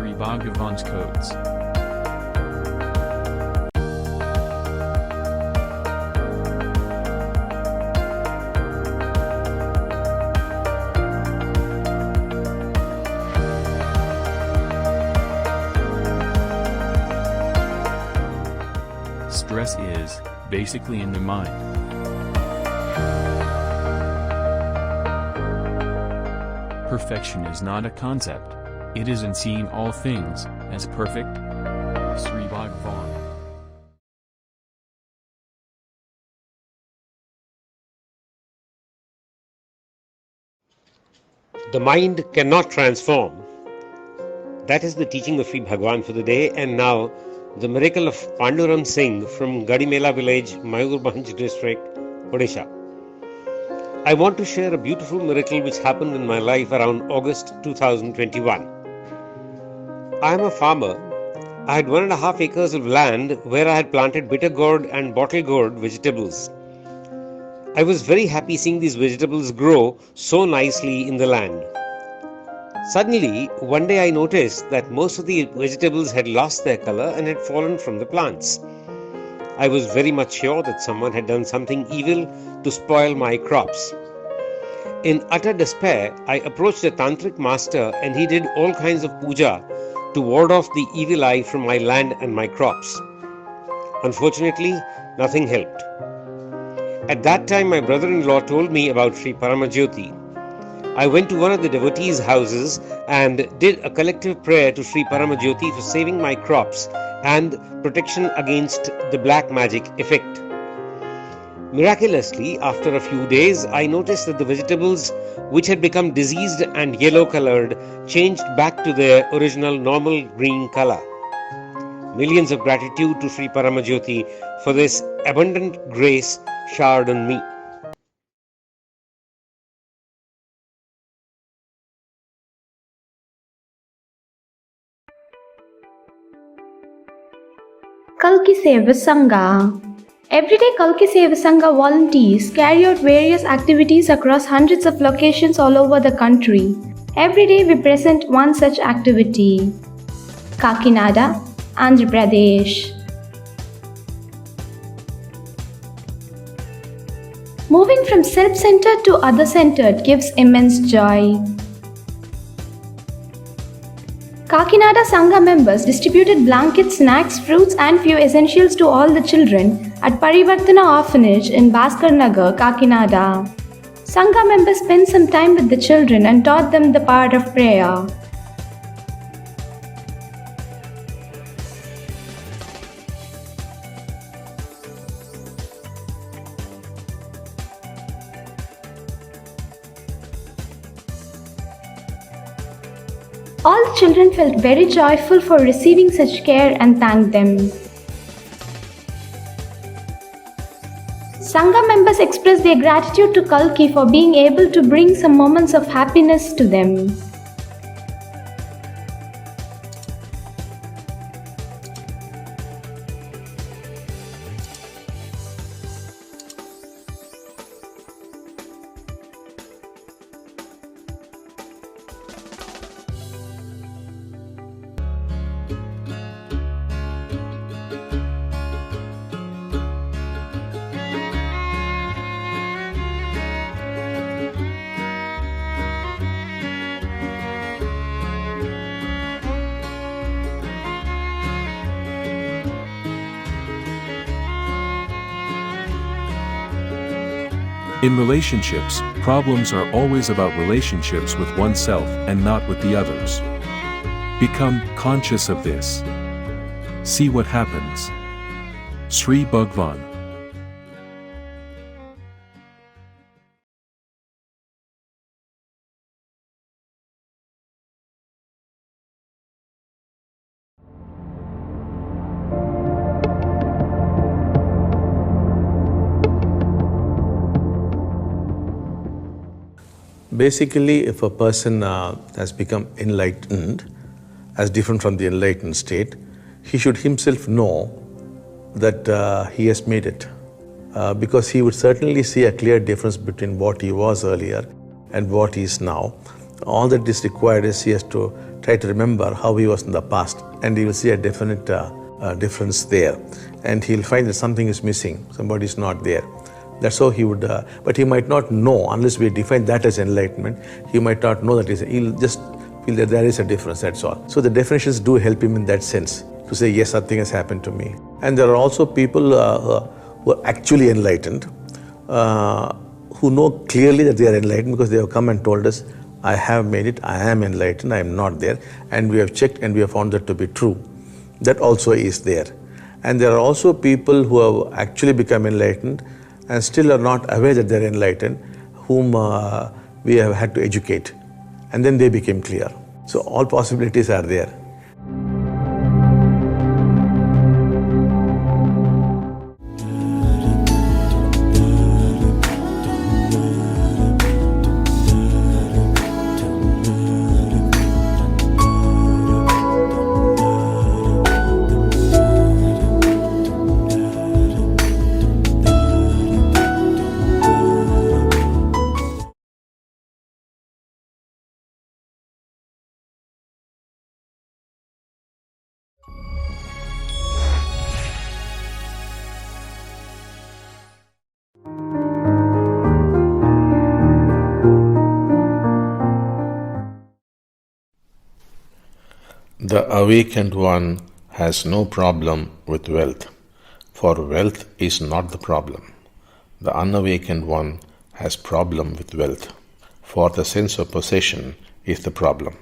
Sri Bhagavan's codes. Stress is, basically in the mind. Perfection is not a concept. It is in seeing all things as perfect. Sri Bhagavan. The mind cannot transform. That is the teaching of Sri Bhagavan for the day. And now, the miracle of Panduram Singh from Gadimela village, Mayurbhanj district, Odisha. I want to share a beautiful miracle which happened in my life around August 2021. I am a farmer. I had 1.5 acres of land where I had planted bitter gourd and bottle gourd vegetables. I was very happy seeing these vegetables grow so nicely in the land. Suddenly, one day I noticed that most of the vegetables had lost their color and had fallen from the plants. I was very much sure that someone had done something evil to spoil my crops. In utter despair, I approached a tantric master and he did all kinds of puja to ward off the evil eye from my land and my crops. Unfortunately, nothing helped. At that time, my brother-in-law told me about Sri Paramajyoti. I went to one of the devotees' houses and did a collective prayer to Sri Paramajyoti for saving my crops and protection against the black magic effect. Miraculously, after a few days, I noticed that the vegetables which had become diseased and yellow colored changed back to their original normal green color. Millions of gratitude to Sri Paramajyoti for this abundant grace showered on me. Kalki Seva Sangha. Everyday Kalki Seva Sangha volunteers carry out various activities across hundreds of locations all over the country. Every day we present one such activity. Kakinada, Andhra Pradesh. Moving from self-centered to other-centered gives immense joy. Kakinada Sangha members distributed blankets, snacks, fruits and few essentials to all the children at Parivartana Orphanage in Bhaskar Nagar, Kakinada. Sangha members spent some time with the children and taught them the power of prayer. All the children felt very joyful for receiving such care and thanked them. Sangha members expressed their gratitude to Kalki for being able to bring some moments of happiness to them. In relationships, problems are always about relationships with oneself and not with the others. Become conscious of this. See what happens. Sri Bhagavan. Basically, if a person has become enlightened, as different from the enlightened state, he should himself know that he has made it. Because he would certainly see a clear difference between what he was earlier and what he is now. All that is required is he has to try to remember how he was in the past, and he will see a definite difference there. And he'll find that something is missing, somebody is not there. That's how he would, but he might not know, unless we define that as enlightenment, he might not know that he'll just feel that there is a difference, that's all. So the definitions do help him in that sense, to say, yes, something has happened to me. And there are also people who are actually enlightened, who know clearly that they are enlightened because they have come and told us, I have made it, I am enlightened, I am not there. And we have checked and we have found that to be true. That also is there. And there are also people who have actually become enlightened and still are not aware that they are enlightened, whom we have had to educate. And then they became clear. So all possibilities are there. The awakened one has no problem with wealth, for wealth is not the problem. The unawakened one has problem with wealth, for the sense of possession is the problem.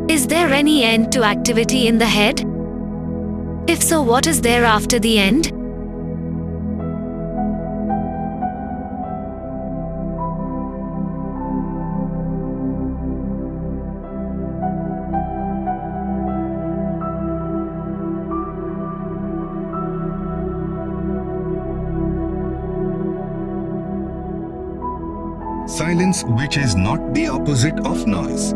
Is there any end to activity in the head? If so, what is there after the end? Silence, which is not the opposite of noise.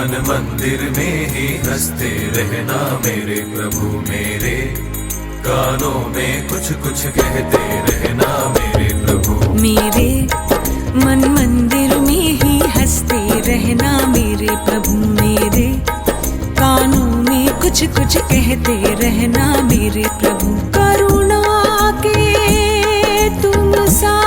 मन मंदिर में ही हंसते रहना मेरे प्रभु मेरे, कानों में कुछ कुछ कहते रहना मेरे प्रभु मेरे। मन मंदिर में ही हंसते रहना मेरे प्रभु मेरे, कानों में कुछ कुछ कहते रहना मेरे प्रभु। करुणा के तुम सा